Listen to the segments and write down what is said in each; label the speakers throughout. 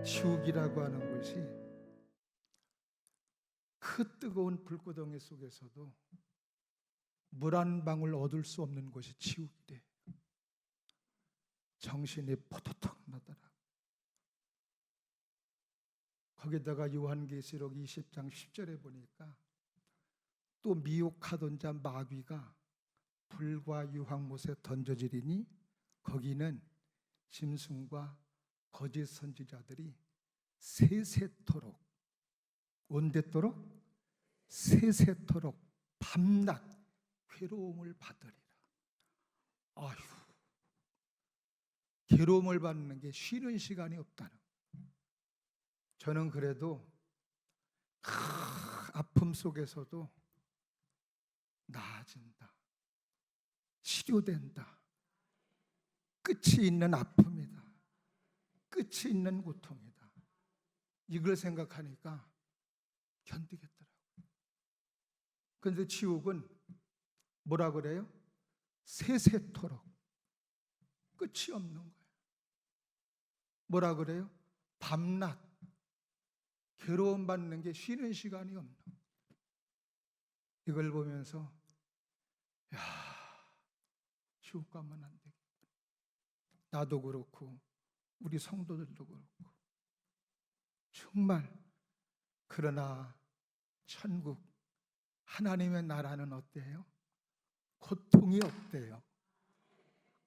Speaker 1: 지옥이라고 하는 것이 그 뜨거운 불구덩이 속에서도 물 한 방울 얻을 수 없는 것이 지옥이래. 정신이 포도턱 나더라. 거기다가 요한계시록 20장 10절에 보니까 또 미혹하던 자 마귀가 불과 유황못에 던져지리니 거기는 짐승과 거짓 선지자들이 세세토록, 온데토록 세세토록 밤낮 괴로움을 받으리라. 아휴, 괴로움을 받는 게 쉬는 시간이 없다는. 저는 그래도 아픔 속에서도 나아진다, 치료된다, 끝이 있는 아픔이다, 끝이 있는 고통이다, 이걸 생각하니까 견디겠더라고요. 그런데 지옥은 뭐라 그래요? 세세토록 끝이 없는 거예요. 뭐라 그래요? 밤낮 괴로움 받는 게 쉬는 시간이 없는 거예요. 이걸 보면서 야, 지옥 가면 안 되겠다. 나도 그렇고 우리 성도들도 그렇고. 정말 그러나 천국 하나님의 나라는 어때요? 고통이 없대요.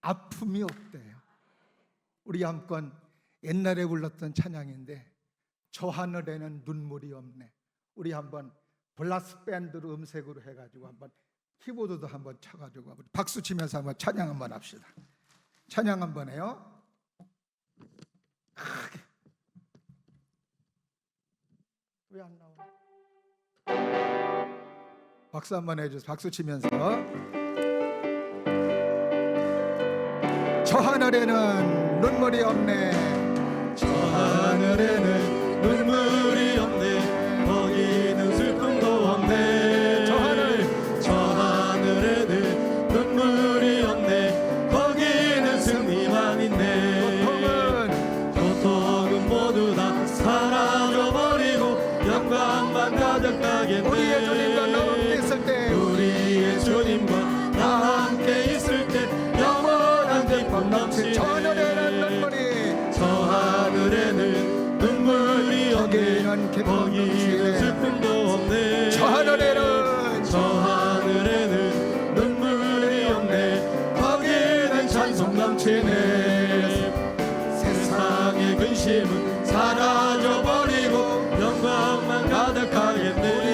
Speaker 1: 아픔이 없대요. 우리 한번 옛날에 불렀던 찬양인데 저 하늘에는 눈물이 없네. 우리 한번 블라스 밴드로 음색으로 해가지고 한번 키보드도 한번 쳐가지고 박수 치면서 한번 찬양 한번 합시다. 찬양 한번 해요. 크게. 왜 안 나와? 박수 한번 해주세요. 박수 치면서 저 하늘에는 눈물이 없네.
Speaker 2: 저 하늘에는 눈물이 없네. 거기는 슬픔도 없네. 저 하늘에는 눈물이 없네. 거기는 승리만 있네. 고통은 모두 다 사라져버리고 영광만 가득하겠네.
Speaker 1: 우리의 주님과 나 함께 있을 때,
Speaker 2: 우리의 주님과 나 함께 있을 때 영원한 기쁨 넘치네.
Speaker 1: 저 하늘에는 눈물이,
Speaker 2: 저 하늘에는 눈물이 없네. 거기는 슬픔도 없네.
Speaker 1: 저 하늘에는,
Speaker 2: 저 하늘에는 눈물이 없네. 거기는 찬송 넘치네. 세상의 근심은 사라져버리고 영광만 가득하겠네.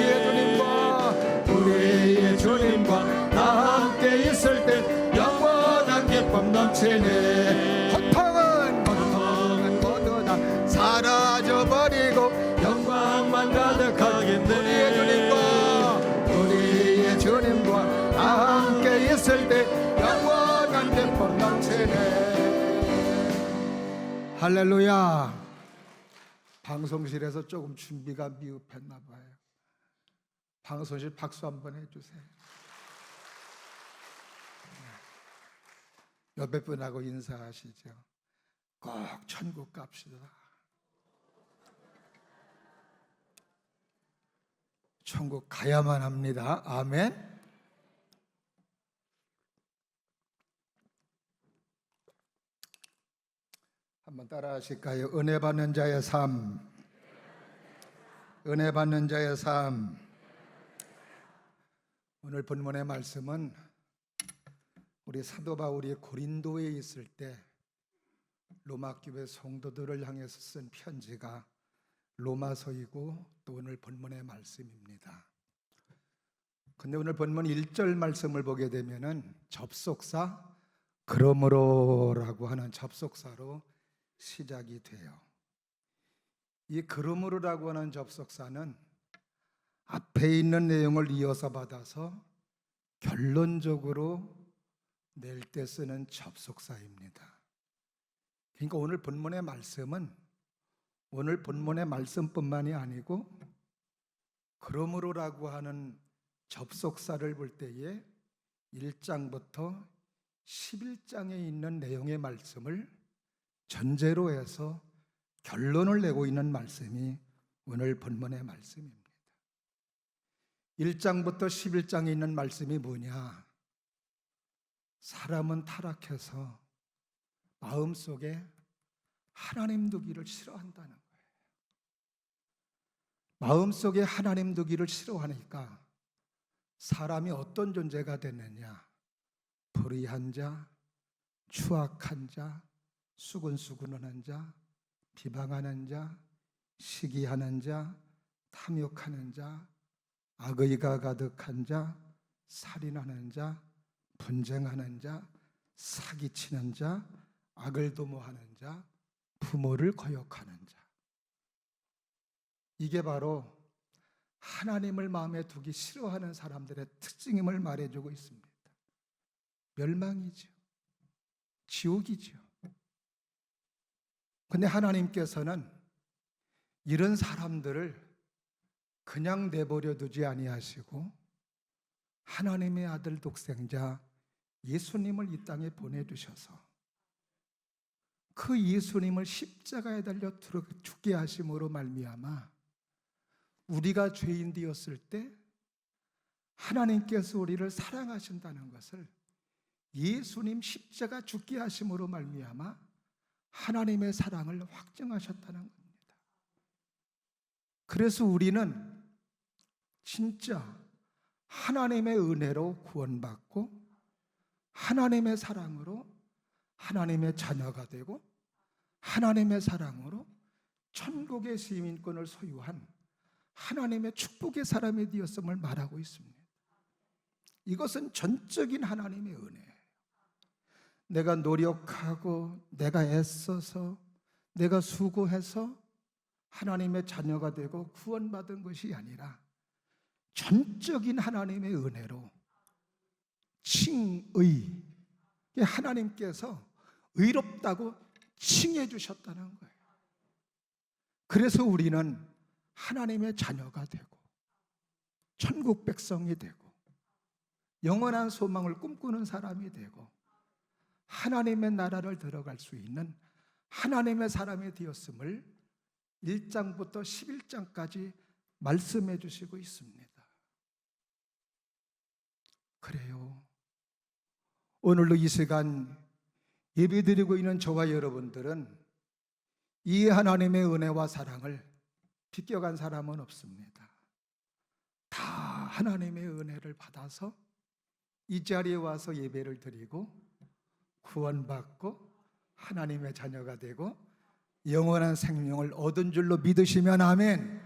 Speaker 2: 우리의 주님과 나 함께 있을 때 영원한 기쁨 넘치네.
Speaker 1: 고통은 모두 다 사라져버리고
Speaker 2: 영광만 가득하겠네.
Speaker 1: 우리의 주님과 나 함께 있을 때 영원한 기쁨 넘치네. 할렐루야. 방송실에서 조금 준비가 미흡했나 봐요. 방송실 박수 한번 해주세요. 옆에 분하고 인사하시죠. 꼭 천국 갑시다. 천국 가야만 합니다. 아멘. 한번 따라 하실까요? 은혜 받는 자의 삶. 은혜 받는 자의 삶. 오늘 본문의 말씀은 우리 사도 바울이 고린도에 있을 때 로마 교회 성도들을 향해서 쓴 편지가 로마서이고 또 오늘 본문의 말씀입니다. 근데 오늘 본문 1절 말씀을 보게 되면은 접속사 그러므로라고 하는 접속사로 시작이 돼요. 이 그러므로라고 하는 접속사는 앞에 있는 내용을 이어서 받아서 결론적으로 낼 때 쓰는 접속사입니다. 그러니까 오늘 본문의 말씀은 오늘 본문의 말씀뿐만이 아니고 그러므로라고 하는 접속사를 볼 때에 1장부터 11장에 있는 내용의 말씀을 전제로 해서 결론을 내고 있는 말씀이 오늘 본문의 말씀입니다. 1장부터 11장에 있는 말씀이 뭐냐? 사람은 타락해서 마음속에 하나님 두기를 싫어한다는 거예요. 마음속에 하나님 두기를 싫어하니까 사람이 어떤 존재가 됐느냐? 불의한 자, 추악한 자, 수근수근하는 자, 비방하는 자, 시기하는 자, 탐욕하는 자, 악의가 가득한 자, 살인하는 자, 분쟁하는 자, 사기치는 자, 악을 도모하는 자, 부모를 거역하는 자. 이게 바로 하나님을 마음에 두기 싫어하는 사람들의 특징임을 말해주고 있습니다. 멸망이죠. 지옥이죠. 근데 하나님께서는 이런 사람들을 그냥 내버려 두지 아니하시고 하나님의 아들 독생자 예수님을 이 땅에 보내주셔서 그 예수님을 십자가에 달려 죽게 하심으로 말미암아 우리가 죄인 되었을 때 하나님께서 우리를 사랑하신다는 것을 예수님 십자가 죽게 하심으로 말미암아 하나님의 사랑을 확증하셨다는 겁니다. 그래서 우리는 진짜 하나님의 은혜로 구원받고 하나님의 사랑으로 하나님의 자녀가 되고 하나님의 사랑으로 천국의 시민권을 소유한 하나님의 축복의 사람이 되었음을 말하고 있습니다. 이것은 전적인 하나님의 은혜예요. 내가 노력하고 내가 애써서 내가 수고해서 하나님의 자녀가 되고 구원받은 것이 아니라 전적인 하나님의 은혜로 칭의, 하나님께서 의롭다고 칭해 주셨다는 거예요. 그래서 우리는 하나님의 자녀가 되고 천국 백성이 되고 영원한 소망을 꿈꾸는 사람이 되고 하나님의 나라를 들어갈 수 있는 하나님의 사람이 되었음을 1장부터 11장까지 말씀해 주시고 있습니다. 그래요. 오늘도 이 시간 예배드리고 있는 저와 여러분들은 이 하나님의 은혜와 사랑을 비껴간 사람은 없습니다. 다 하나님의 은혜를 받아서 이 자리에 와서 예배를 드리고 구원받고 하나님의 자녀가 되고 영원한 생명을 얻은 줄로 믿으시면 아멘.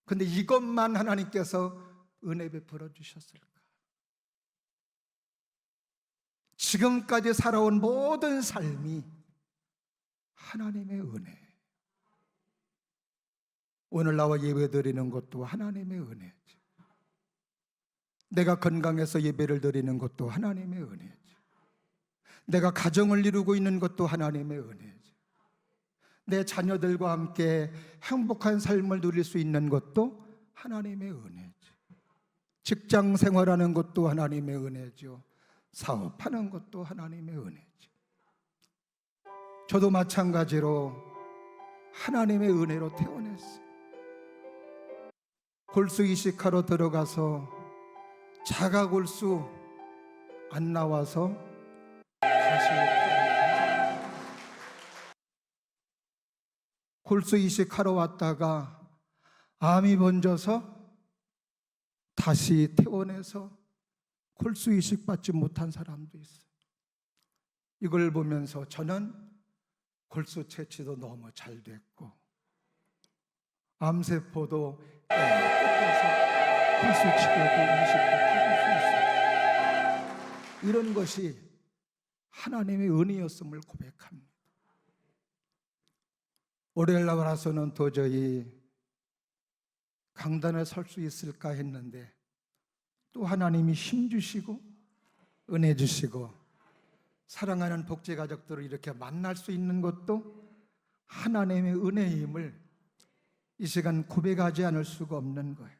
Speaker 1: 근데 이것만 하나님께서 은혜 베풀어 주셨을까? 지금까지 살아온 모든 삶이 하나님의 은혜. 오늘 나와 예배 드리는 것도 하나님의 은혜죠. 내가 건강해서 예배를 드리는 것도 하나님의 은혜죠. 내가 가정을 이루고 있는 것도 하나님의 은혜죠. 내 자녀들과 함께 행복한 삶을 누릴 수 있는 것도 하나님의 은혜죠. 직장 생활하는 것도 하나님의 은혜죠. 사업하는 것도 하나님의 은혜죠. 저도 마찬가지로 하나님의 은혜로 태어났어요. 골수 이식하러 들어가서 자가골수 안 나와서 다시 골수 이식하러 왔다가 암이 번져서 다시 퇴원해서 골수 이식 받지 못한 사람도 있어요. 이걸 보면서 저는 골수 채취도 너무 잘 됐고 암세포도 깨끗해서 골수 치료도 이식도 받을 수 있어요. 이런 것이 하나님의 은혜였음을 고백합니다. 올해날 와서는 도저히 강단에 설 수 있을까 했는데 또 하나님이 힘 주시고 은혜 주시고 사랑하는 복제 가족들을 이렇게 만날 수 있는 것도 하나님의 은혜임을 이 시간 고백하지 않을 수가 없는 거예요.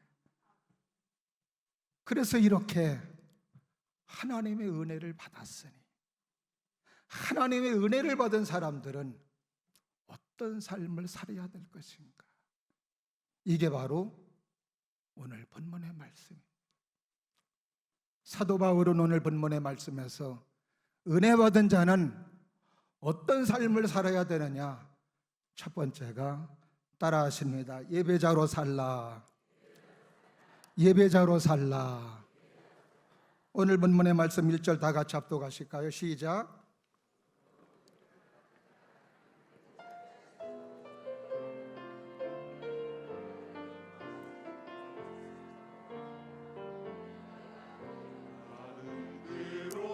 Speaker 1: 그래서 이렇게 하나님의 은혜를 받았으니 하나님의 은혜를 받은 사람들은 어떤 삶을 살아야 될 것인가? 이게 바로 오늘 본문의 말씀입니다. 사도 바울은 오늘 본문의 말씀에서 은혜 받은 자는 어떤 삶을 살아야 되느냐? 첫 번째가 따라하십니다. 예배자로 살라. 예배자로 살라. 오늘 본문의 말씀 1절 다 같이 합독하실까요? 시작.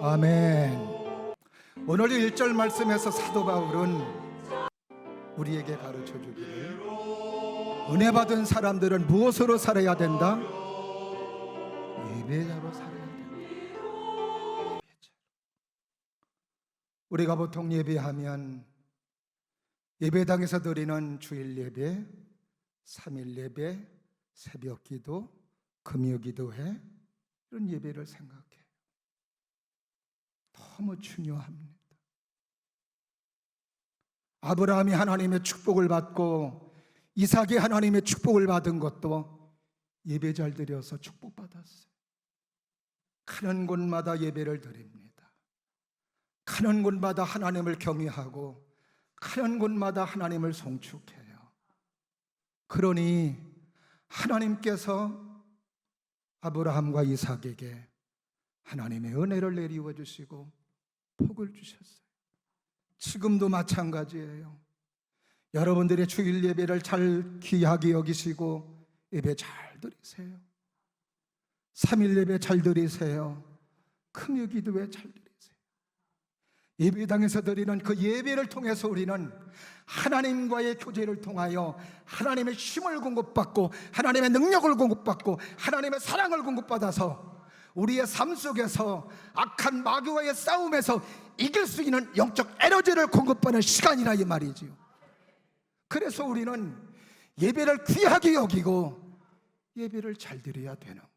Speaker 1: 아멘. 오늘 1절 말씀에서 사도 바울은 우리에게 가르쳐 주기를 은혜 받은 사람들은 무엇으로 살아야 된다? 예배자로 살아야 된다. 예배자. 우리가 보통 예배하면 예배당에서 드리는 주일 예배, 3일 예배, 새벽 기도, 금요 기도회 이런 예배를 생각해요. 너무 중요합니다. 아브라함이 하나님의 축복을 받고 이삭이 하나님의 축복을 받은 것도 예배 잘 드려서 축복받았어요. 가는 곳마다 예배를 드립니다. 가는 곳마다 하나님을 경외하고 가는 곳마다 하나님을 송축해요. 그러니 하나님께서 아브라함과 이삭에게 하나님의 은혜를 내리워 주시고 복을 주셨어요. 지금도 마찬가지예요. 여러분들의 주일 예배를 잘 귀하게 여기시고 예배 잘 드리세요. 3일 예배 잘 드리세요. 금요 기도회 잘 드리세요. 예배당에서 드리는 그 예배를 통해서 우리는 하나님과의 교제를 통하여 하나님의 힘을 공급받고 하나님의 능력을 공급받고 하나님의 사랑을 공급받아서 우리의 삶 속에서 악한 마귀와의 싸움에서 이길 수 있는 영적 에너지를 공급받는 시간이라 이 말이지요. 그래서 우리는 예배를 귀하게 여기고 예배를 잘 드려야 되는 거예요.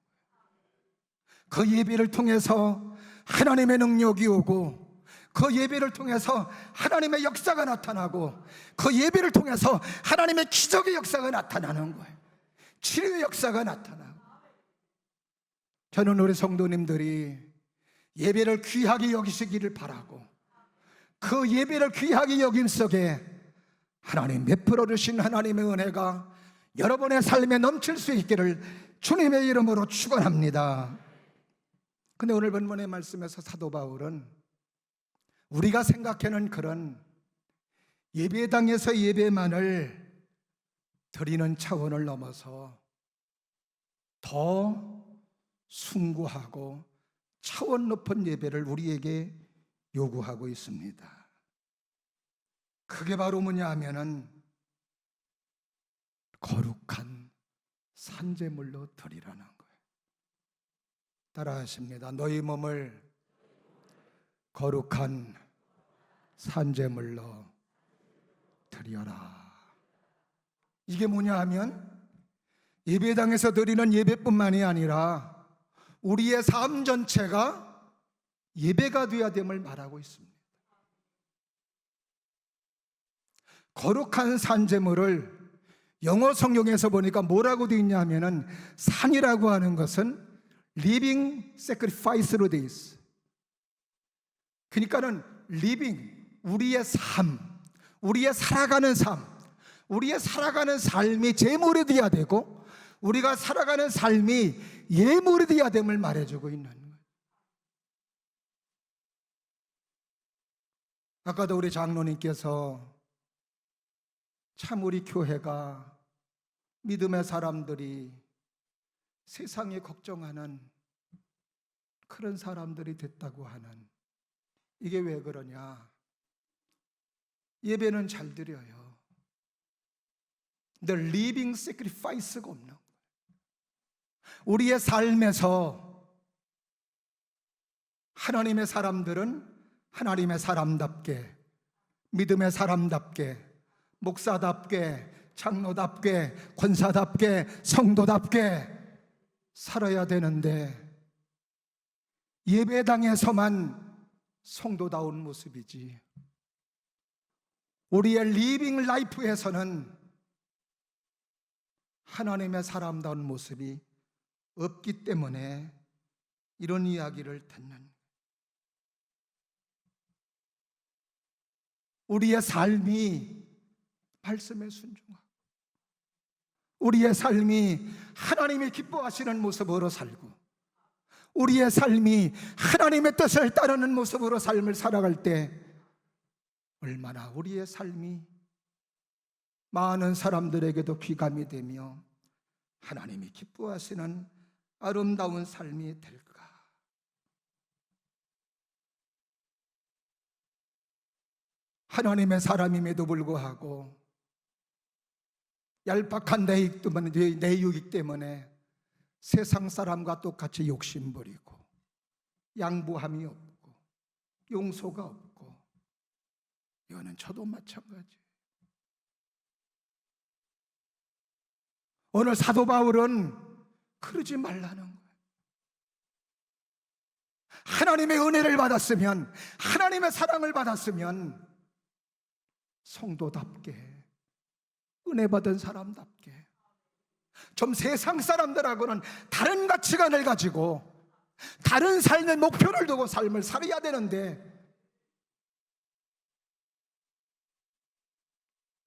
Speaker 1: 그 예배를 통해서 하나님의 능력이 오고 그 예배를 통해서 하나님의 역사가 나타나고 그 예배를 통해서 하나님의 기적의 역사가 나타나는 거예요. 치료의 역사가 나타나고. 저는 우리 성도님들이 예배를 귀하게 여기시기를 바라고 그 예배를 귀하게 여김 속에 하나님 베풀어 주신 하나님의 은혜가 여러분의 삶에 넘칠 수 있기를 주님의 이름으로 축원합니다. 근데 오늘 본문의 말씀에서 사도 바울은 우리가 생각하는 그런 예배당에서 예배만을 드리는 차원을 넘어서 더 숭고하고 차원 높은 예배를 우리에게 요구하고 있습니다. 그게 바로 뭐냐 하면은 거룩한 산제물로 드리라는 거예요. 따라하십니다. 너희 몸을 거룩한 산제물로 드려라. 이게 뭐냐 하면 예배당에서 드리는 예배뿐만이 아니라 우리의 삶 전체가 예배가 되어야 됨을 말하고 있습니다. 거룩한 산제물을 영어 성경에서 보니까 뭐라고 되어 있냐 하면은 산이라고 하는 것은 living sacrifice로 되어 있어요. 그러니까는 living, 우리의 삶, 우리의 살아가는 삶, 우리의 살아가는 삶이 제물이 되어야 되고 우리가 살아가는 삶이 예물이 되어야 됨을 말해주고 있는 거예요. 아까도 우리 장로님께서 참 우리 교회가 믿음의 사람들이 세상에 걱정하는 그런 사람들이 됐다고 하는, 이게 왜 그러냐? 예배는 잘 드려요. 근데 living sacrifice가 없는 거예요. 우리의 삶에서 하나님의 사람들은 하나님의 사람답게, 믿음의 사람답게, 목사답게, 장로답게, 권사답게, 성도답게 살아야 되는데 예배당에서만 성도다운 모습이지 우리의 리빙 라이프에서는 하나님의 사람다운 모습이 없기 때문에 이런 이야기를 듣는, 우리의 삶이 말씀에 순종하고 우리의 삶이 하나님이 기뻐하시는 모습으로 살고 우리의 삶이 하나님의 뜻을 따르는 모습으로 삶을 살아갈 때 얼마나 우리의 삶이 많은 사람들에게도 귀감이 되며 하나님이 기뻐하시는 아름다운 삶이 될까. 하나님의 사람임에도 불구하고 얄팍한 내육이기 때문에 세상 사람과 똑같이 욕심부리고 양보함이 없고 용서가 없고, 이거는 저도 마찬가지. 오늘 사도 바울은 그러지 말라는 거예요. 하나님의 은혜를 받았으면, 하나님의 사랑을 받았으면 성도답게, 은혜 받은 사람답게 좀 세상 사람들하고는 다른 가치관을 가지고 다른 삶의 목표를 두고 삶을 살아야 되는데,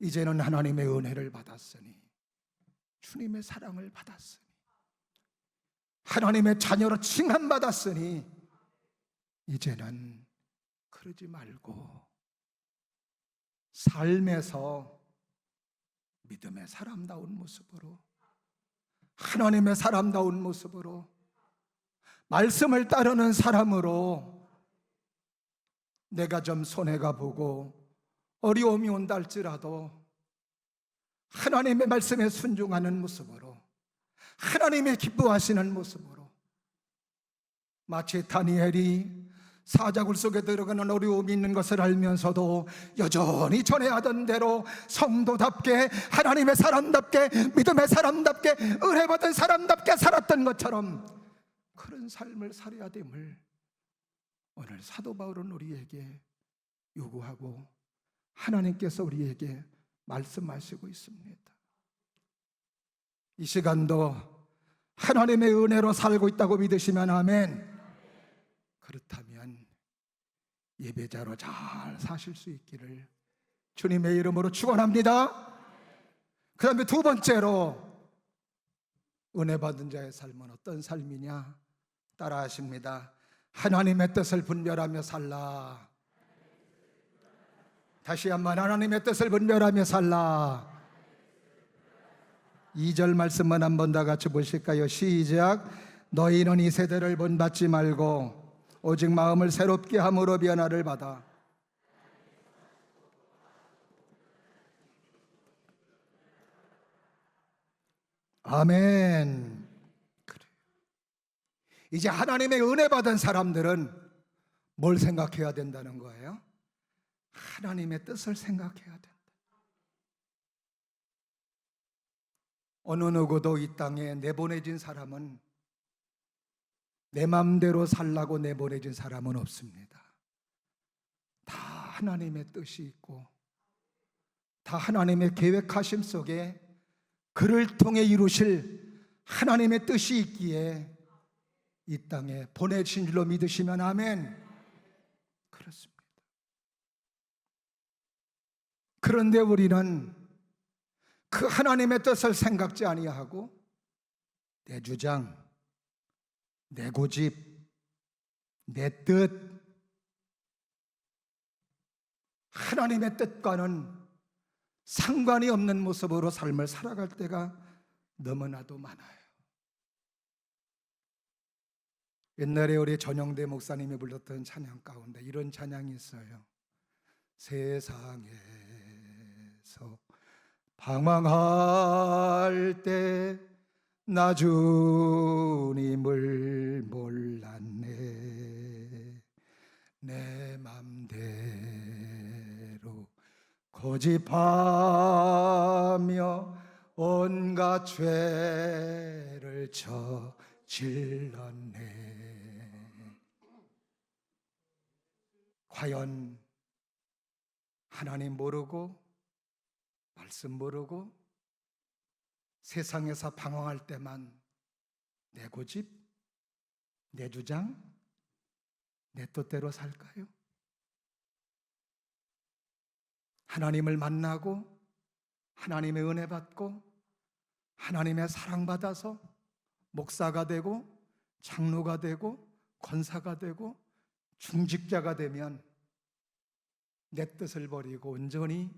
Speaker 1: 이제는 하나님의 은혜를 받았으니, 주님의 사랑을 받았으니, 하나님의 자녀로 칭함받았으니 이제는 그러지 말고 삶에서 믿음의 사람다운 모습으로, 하나님의 사람다운 모습으로, 말씀을 따르는 사람으로, 내가 좀 손해가 보고 어려움이 온다 할지라도 하나님의 말씀에 순종하는 모습으로, 하나님의 기뻐하시는 모습으로, 마치 다니엘이 사자굴 속에 들어가는 어려움이 있는 것을 알면서도 여전히 전에 하던 대로 성도답게, 하나님의 사람답게, 믿음의 사람답게, 은혜 받은 사람답게 살았던 것처럼 그런 삶을 살아야 됨을 오늘 사도 바울은 우리에게 요구하고 하나님께서 우리에게 말씀하시고 있습니다. 이 시간도 하나님의 은혜로 살고 있다고 믿으시면 아멘. 그렇다면 예배자로 잘 사실 수 있기를 주님의 이름으로 축원합니다. 그 다음에 두 번째로, 은혜 받은 자의 삶은 어떤 삶이냐? 따라 하십니다. 하나님의 뜻을 분별하며 살라. 다시 한번, 하나님의 뜻을 분별하며 살라. 2절 말씀만 한번 다 같이 보실까요? 시작. 너희는 이 세대를 본받지 말고 오직 마음을 새롭게 함으로 변화를 받아. 아멘. 그래. 이제 하나님의 은혜 받은 사람들은 뭘 생각해야 된다는 거예요? 하나님의 뜻을 생각해야 된다. 어느 누구도 이 땅에 내보내진 사람은, 내 맘대로 살라고 내보내진 사람은 없습니다. 다 하나님의 뜻이 있고 다 하나님의 계획하심 속에 그를 통해 이루실 하나님의 뜻이 있기에 이 땅에 보내신 줄로 믿으시면 아멘. 그렇습니다. 그런데 우리는 그 하나님의 뜻을 생각지 아니하고 내 주장, 내 고집, 내 뜻, 하나님의 뜻과는 상관이 없는 모습으로 삶을 살아갈 때가 너무나도 많아요. 옛날에 우리 전영대 목사님이 불렀던 찬양 가운데 이런 찬양이 있어요. 세상에서 방황할 때 나 주님을 몰랐네. 내 맘대로 고집하며 온갖 죄를 저질렀네. 과연 하나님 모르고 말씀 모르고 세상에서 방황할 때만 내 고집, 내 주장, 내 뜻대로 살까요? 하나님을 만나고 하나님의 은혜 받고 하나님의 사랑받아서 목사가 되고 장로가 되고 권사가 되고 중직자가 되면 내 뜻을 버리고 온전히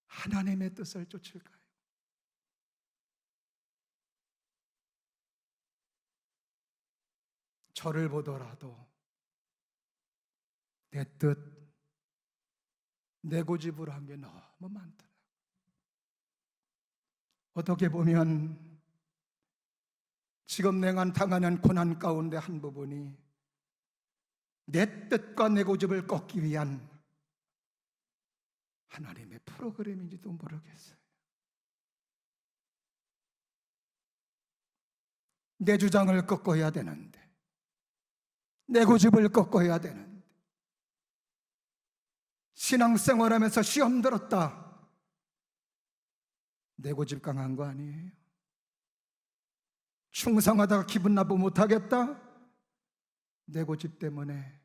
Speaker 1: 하나님의 뜻을 쫓을까요? 저를 보더라도 내 뜻, 내 고집으로 한 게 너무 많더라고요. 어떻게 보면 지금 내가 당하는 고난 가운데 한 부분이 내 뜻과 내 고집을 꺾기 위한 하나님의 프로그램인지도 모르겠어요. 내 주장을 꺾어야 되는데, 내 고집을 꺾어야 되는데, 신앙생활하면서 시험 들었다, 내 고집 강한 거 아니에요? 충성하다가 기분 나쁘 못하겠다, 내 고집 때문에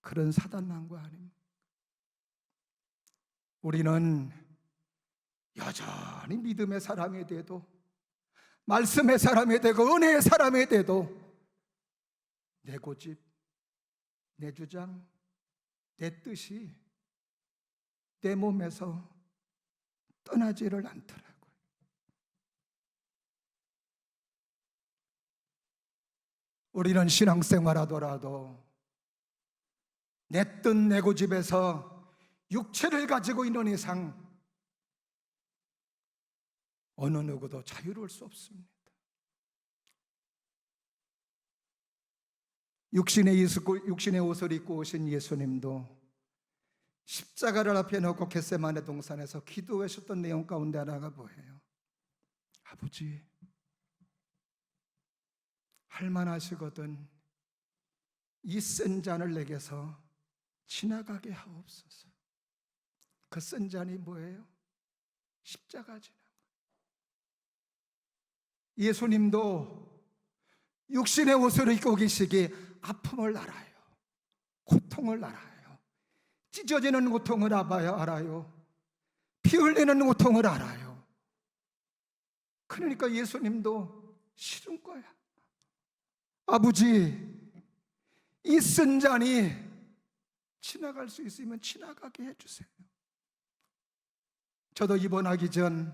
Speaker 1: 그런 사단 난 거 아닙니까? 우리는 여전히 믿음의 사람이 돼도, 말씀의 사람이 되고 은혜의 사람이 돼도 내 고집, 내 주장, 내 뜻이 내 몸에서 떠나지를 않더라고요. 우리는 신앙생활 하더라도 내 뜻, 내 고집에서 육체를 가지고 있는 이상 어느 누구도 자유로울 수 없습니다. 육신의 옷을 입고 오신 예수님도 십자가를 앞에 놓고 겟세마네 동산에서 기도하셨던 내용 가운데 하나가 뭐예요? 아버지, 할만하시거든 이 쓴 잔을 내게서 지나가게 하옵소서. 그 쓴 잔이 뭐예요? 십자가 지나. 예수님도 육신의 옷을 입고 계시기에 아픔을 알아요. 고통을 알아요. 찢어지는 고통을 알아요. 피 흘리는 고통을 알아요. 그러니까 예수님도 싫은 거야. 아버지, 이 쓴 잔이 지나갈 수 있으면 지나가게 해주세요. 저도 입원하기 전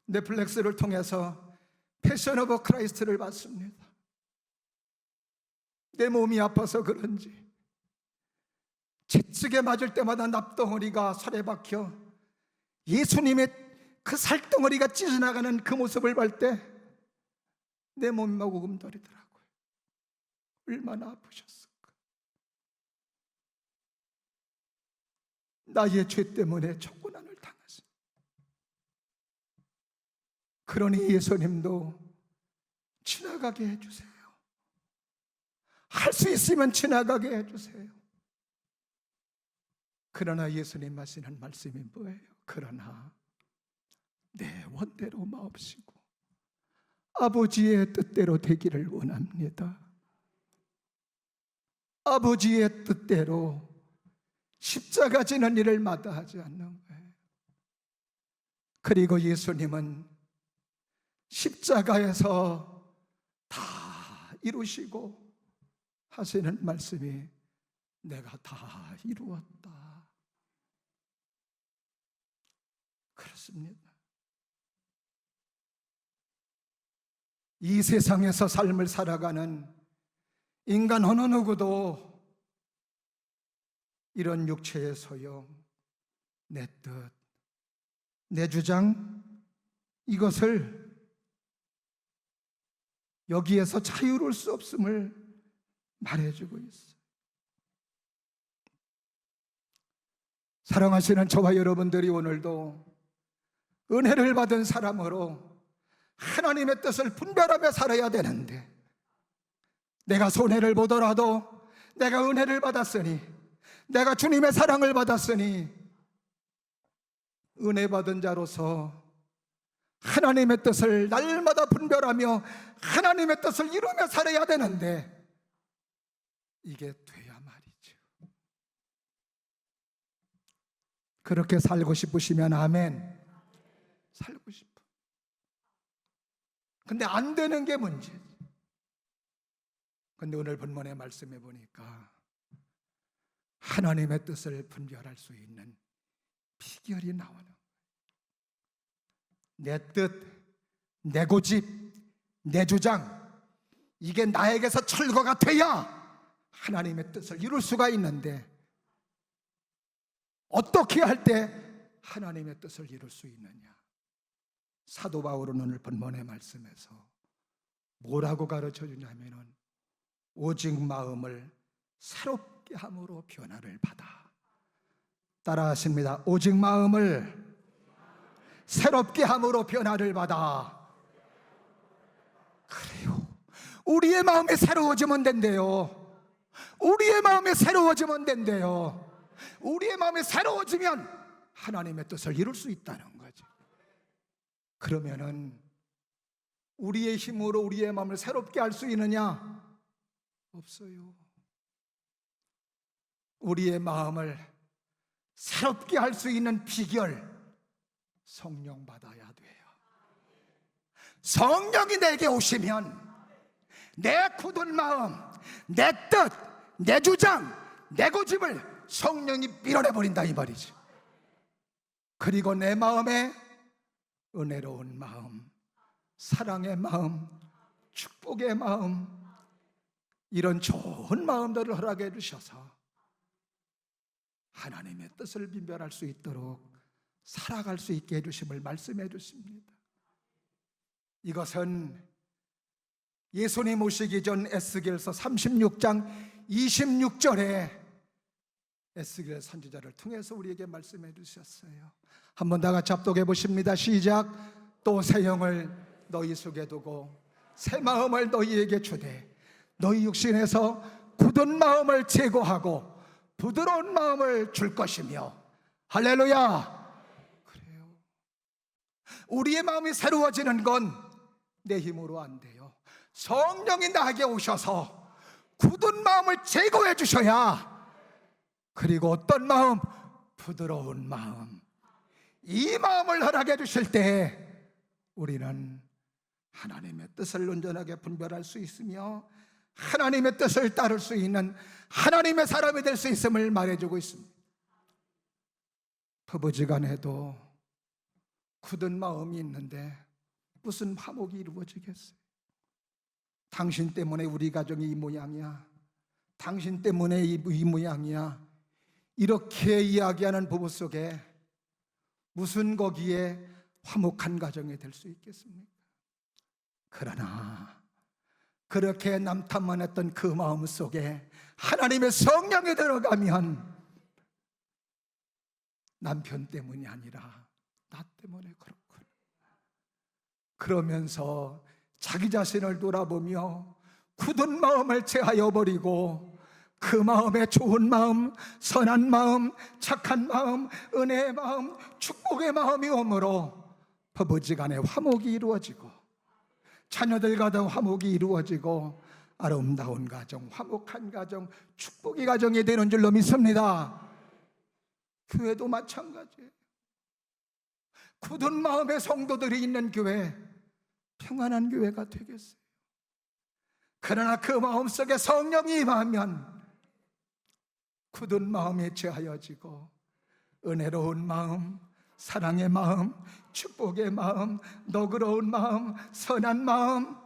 Speaker 1: 넷플릭스를 통해서 패션 오브 크라이스트를 봤습니다. 내 몸이 아파서 그런지 채찍에 맞을 때마다 납덩어리가 살에 박혀 예수님의 그 살덩어리가 찢어나가는 그 모습을 볼 때 내 몸이 막 우금거리더라고요. 얼마나 아프셨을까. 나의 죄 때문에 촉고난을 당했습니다. 그러니 예수님도 지나가게 해주세요. 할 수 있으면 지나가게 해주세요. 그러나 예수님 하시는 말씀이 뭐예요? 그러나 내 원대로 마옵시고 아버지의 뜻대로 되기를 원합니다. 아버지의 뜻대로 십자가 지는 일을 마다하지 않는 거예요. 그리고 예수님은 십자가에서 다 이루시고 하시는 말씀이 내가 다 이루었다. 그렇습니다. 이 세상에서 삶을 살아가는 인간 어느 누구도 이런 육체의 소용, 내 뜻, 내 주장, 이것을 여기에서 자유로울 수 없음을 말해주고 있어요. 사랑하시는 저와 여러분들이 오늘도 은혜를 받은 사람으로 하나님의 뜻을 분별하며 살아야 되는데, 내가 손해를 보더라도 내가 은혜를 받았으니, 내가 주님의 사랑을 받았으니 은혜 받은 자로서 하나님의 뜻을 날마다 분별하며 하나님의 뜻을 이루며 살아야 되는데 이게 돼야 말이죠. 그렇게 살고 싶으시면 아멘. 살고 싶어. 근데 안 되는 게 문제지. 근데 오늘 본문의 말씀해 보니까 하나님의 뜻을 분별할 수 있는 비결이 나오는 거예요. 내 뜻, 내 고집, 내 주장, 이게 나에게서 철거가 돼야 하나님의 뜻을 이룰 수가 있는데 어떻게 할 때 하나님의 뜻을 이룰 수 있느냐? 사도 바울은 오늘 본문의 말씀에서 뭐라고 가르쳐 주냐면은 오직 마음을 새롭게 함으로 변화를 받아. 따라하십니다. 오직 마음을 새롭게 함으로 변화를 받아. 그래요. 우리의 마음이 새로워지면 된대요. 우리의 마음이 새로워지면 된대요. 우리의 마음이 새로워지면 하나님의 뜻을 이룰 수 있다는 거죠. 그러면은 우리의 힘으로 우리의 마음을 새롭게 할 수 있느냐? 없어요. 우리의 마음을 새롭게 할 수 있는 비결, 성령 받아야 돼요. 성령이 내게 오시면 내 굳은 마음, 내 뜻, 내 주장, 내 고집을 성령이 밀어내버린다 이 말이지. 그리고 내 마음에 은혜로운 마음, 사랑의 마음, 축복의 마음, 이런 좋은 마음들을 허락해 주셔서 하나님의 뜻을 분별할 수 있도록 살아갈 수 있게 해주심을 말씀해 주십니다. 이것은 예수님 오시기 전 에스겔서 36장 26절에 에스겔 선지자를 통해서 우리에게 말씀해 주셨어요. 한번 다 같이 합독해 보십니다. 시작. 또 새 영을 너희 속에 두고 새 마음을 너희에게 주되 너희 육신에서 굳은 마음을 제거하고 부드러운 마음을 줄 것이며. 할렐루야. 그래요. 우리의 마음이 새로워지는 건 내 힘으로 안 돼요. 성령이 나에게 오셔서 굳은 마음을 제거해 주셔야, 그리고 어떤 마음? 부드러운 마음, 이 마음을 허락해 주실 때 우리는 하나님의 뜻을 온전하게 분별할 수 있으며 하나님의 뜻을 따를 수 있는 하나님의 사람이 될 수 있음을 말해주고 있습니다. 부부지간에도 굳은 마음이 있는데 무슨 화목이 이루어지겠어요? 당신 때문에 우리 가정이 이 모양이야, 당신 때문에 이 모양이야, 이렇게 이야기하는 부부 속에 무슨 거기에 화목한 가정이 될 수 있겠습니까? 그러나 그렇게 남탓만 했던 그 마음 속에 하나님의 성령이 들어가면 남편 때문이 아니라 나 때문에 그렇군. 그러면서 자기 자신을 돌아보며 굳은 마음을 제하여 버리고 그 마음에 좋은 마음, 선한 마음, 착한 마음, 은혜의 마음, 축복의 마음이 오므로 부부지간에 화목이 이루어지고 자녀들과도 화목이 이루어지고 아름다운 가정, 화목한 가정, 축복의 가정이 되는 줄로 믿습니다. 교회도 마찬가지예요. 굳은 마음의 성도들이 있는 교회, 평안한 교회가 되겠어요. 그러나 그 마음속에 성령이 임하면 굳은 마음이 제하여지고 은혜로운 마음, 사랑의 마음, 축복의 마음, 너그러운 마음, 선한 마음,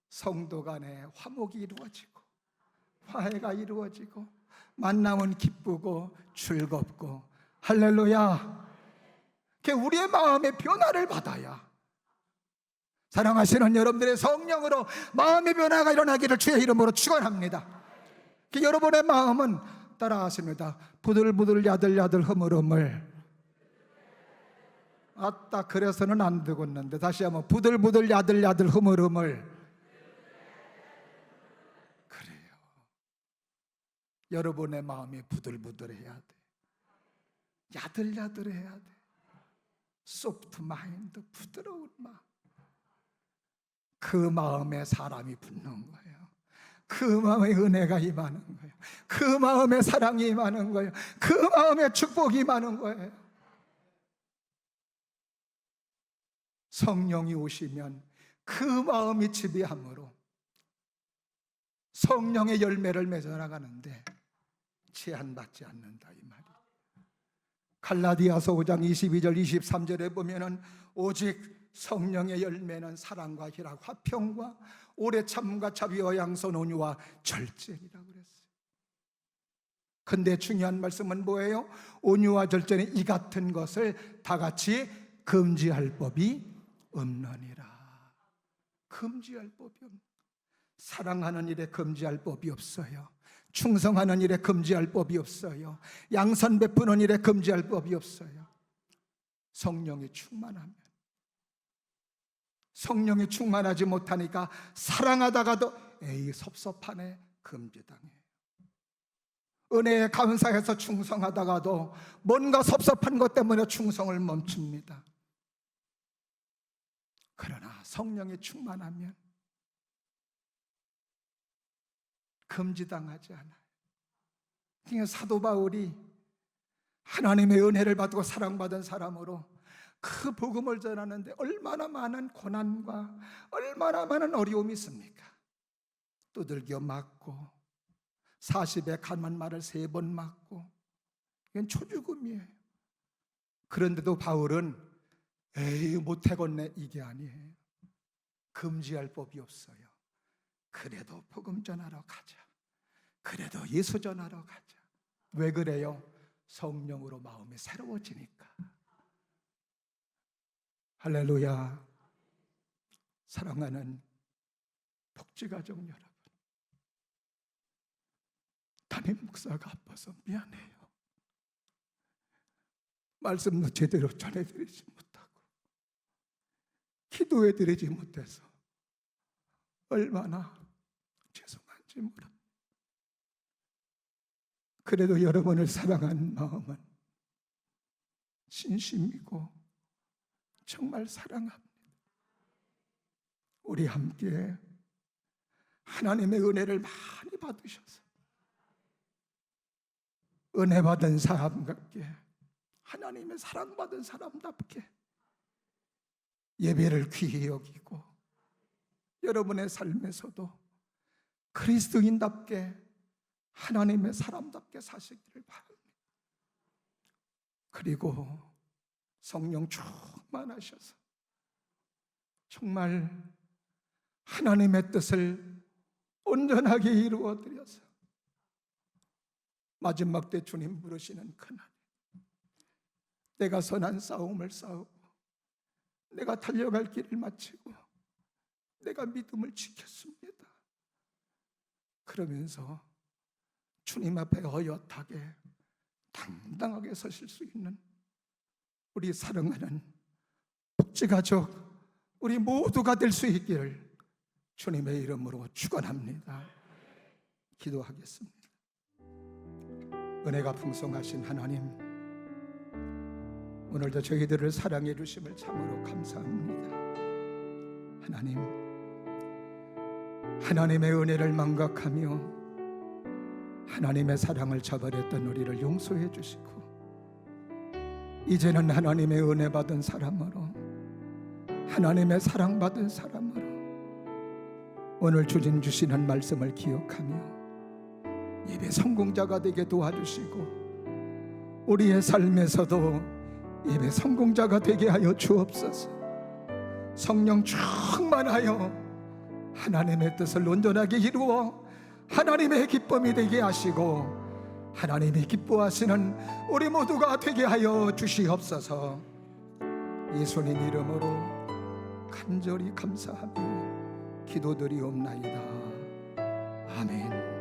Speaker 1: 성도 간에 화목이 이루어지고 화해가 이루어지고 만남은 기쁘고 즐겁고. 할렐루야. 우리의 마음의 변화를 받아야, 사랑하시는 여러분들의 성령으로 마음의 변화가 일어나기를 주의 이름으로 축원합니다. 여러분의 마음은 따라하십니다. 부들부들 야들야들 흐물흐물. 아따, 그래서는 안 되겠는데 다시 한번 부들부들 야들야들 흐물흐물. 그래요. 여러분의 마음이 부들부들해야 돼. 야들야들해야 돼. 소프트 마인드, 부드러운 마음. 그 마음에 사람이 붙는 거예요. 그 마음에 은혜가 임하는 거예요. 그 마음에 사랑이 임하는 거예요. 그 마음에 축복이 임하는 거예요. 성령이 오시면 그 마음이 지배함으로 성령의 열매를 맺어 나가는데 제한받지 않는다, 이 말이. 갈라디아서 5장 22절 23절에 보면은 오직 성령의 열매는 사랑과 희락, 화평과 오래 참음과 자비와 양선, 온유와 절제이라고 그랬어요. 근데 중요한 말씀은 뭐예요? 온유와 절제는 이 같은 것을 다 같이 금지할 법이 없느니라. 금지할 법이 없는. 사랑하는 일에 금지할 법이 없어요. 충성하는 일에 금지할 법이 없어요. 양선 베푸는 일에 금지할 법이 없어요. 성령이 충만하면. 성령이 충만하지 못하니까 사랑하다가도 에이 섭섭하네, 금지당해요. 은혜에 감사해서 충성하다가도 뭔가 섭섭한 것 때문에 충성을 멈춥니다. 그러나 성령이 충만하면 금지당하지 않아요. 그러니까 사도 바울이 하나님의 은혜를 받고 사랑받은 사람으로 그 복음을 전하는데 얼마나 많은 고난과 얼마나 많은 어려움이 있습니까? 두들겨 맞고 40에 간만 말을 3번 맞고, 이건 초죽음이에요. 그런데도 바울은 에이 못해겠네, 이게 아니에요. 금지할 법이 없어요. 그래도 복음 전하러 가자. 그래도 예수 전하러 가자. 왜 그래요? 성령으로 마음이 새로워지니까. 할렐루야. 사랑하는 복지가족 여러분, 담임 목사가 아파서 미안해요. 말씀도 제대로 전해드리지 못하고 기도해드리지 못해서 얼마나 죄송한지 모릅니다. 그래도 여러분을 사랑하는 마음은 진심이고 정말 사랑합니다. 우리 함께 하나님의 은혜를 많이 받으셔서 은혜 받은 사람답게, 하나님의 사랑받은 사람답게 예배를 귀히 여기고 여러분의 삶에서도 그리스도인답게 하나님의 사람답게 사시기를 바랍니다. 그리고 성령 충만하셔서 정말 하나님의 뜻을 온전하게 이루어드려서 마지막 때 주님 부르시는 그날, 내가 선한 싸움을 싸우고 내가 달려갈 길을 마치고 내가 믿음을 지켰습니다. 그러면서 주님 앞에 어엿하게 당당하게 서실 수 있는 우리 사랑하는 복지가족 우리 모두가 될 수 있기를 주님의 이름으로 축원합니다. 기도하겠습니다. 은혜가 풍성하신 하나님, 오늘도 저희들을 사랑해 주심을 참으로 감사합니다. 하나님, 하나님의 은혜를 망각하며 하나님의 사랑을 저버렸던 우리를 용서해 주시고 이제는 하나님의 은혜 받은 사람으로, 하나님의 사랑받은 사람으로 오늘 주님 주시는 말씀을 기억하며 예배 성공자가 되게 도와주시고 우리의 삶에서도 예배 성공자가 되게 하여 주옵소서. 성령 충만하여 하나님의 뜻을 온전하게 이루어 하나님의 기쁨이 되게 하시고 하나님이 기뻐하시는 우리 모두가 되게 하여 주시옵소서. 예수님 이름으로 간절히 감사하며 기도드리옵나이다. 아멘.